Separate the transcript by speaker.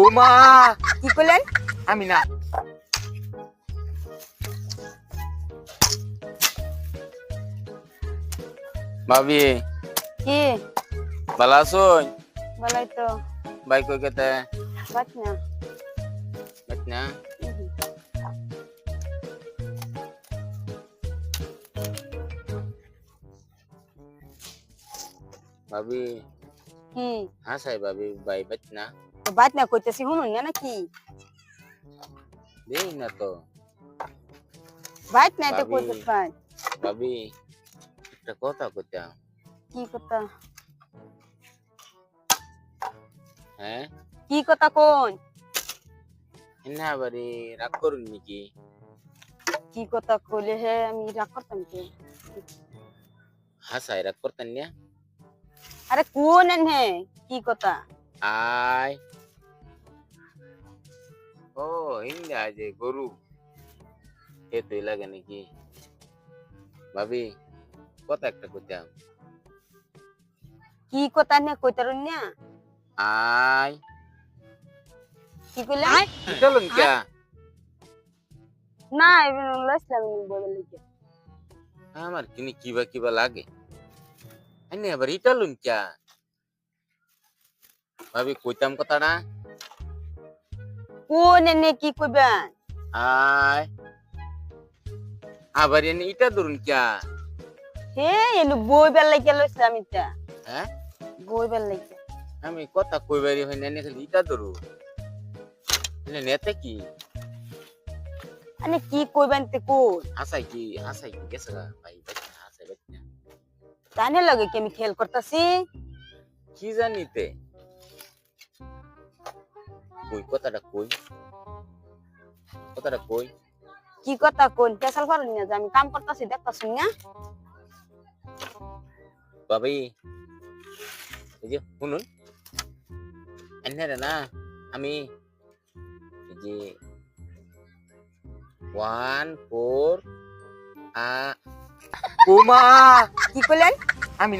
Speaker 1: ওমা
Speaker 2: কি করলেন?
Speaker 1: আমি না ভাবি
Speaker 2: কি
Speaker 1: ভালো আছোই
Speaker 2: বলাই তো
Speaker 1: ভাই কই কেতে
Speaker 2: বাত না
Speaker 1: বাট না ভাবি
Speaker 2: কি
Speaker 1: হাসাই ভাবি ভাই বাট না
Speaker 2: বাত না কইতেছি শুনুন না নাকি
Speaker 1: দেই না তো
Speaker 2: বাত নাই তো
Speaker 1: ভাবি।
Speaker 2: কইতে পাই
Speaker 1: ভাবি একটা কথা কইতাম
Speaker 2: কি কথা
Speaker 1: হ্যাঁ
Speaker 2: কি কথা কোন
Speaker 1: না বাড়ি রাগ করুন নাকি
Speaker 2: কি কথা কইলে হে আমি রাগ করতাম কি
Speaker 1: হাসাই রাগ করতেন না
Speaker 2: আরে কোন হে কি কথা
Speaker 1: আয় ও হিন্দা যে গরু এ তুই লাগে নাকি ভাবি কথা একটা কইতাম
Speaker 2: কি কথা নে কইতারুন না
Speaker 1: আয়
Speaker 2: কি কইলে
Speaker 1: চলুন কে
Speaker 2: না even লাইছিলাম বলে লিখে
Speaker 1: আমার কিনি কিবা কিবা লাগে আইনে আবার ইটালুন কে ভাবি কইতাম কথাটা
Speaker 2: কোন নে কি কইবেন
Speaker 1: আয় আবার এনে ইটা ধরুন কে
Speaker 2: হে এলু বই বেল লাগে লইছিলাম এটা
Speaker 1: হ্যাঁ
Speaker 2: বই বেল লাগে
Speaker 1: আমি কথা কইবারি হয় না খালি ইটা ধরু এনে নেতে কি
Speaker 2: আরে কি কইবেন তে কোন
Speaker 1: হাসাই কি গেছে গা ভাই হাসাই বাচ্চা
Speaker 2: জানে লাগে কি আমি খেল করতাছি
Speaker 1: কি জানিতে কই কথাটা কই
Speaker 2: কি কথা কোন পেশাল করেন না যে আমি কাম করতাছি দেখতাছি না
Speaker 1: ভাবি এই যে শুনুন এনে না আমি এই যে 1 4 ওমা
Speaker 2: কি কইলেন
Speaker 1: আমি না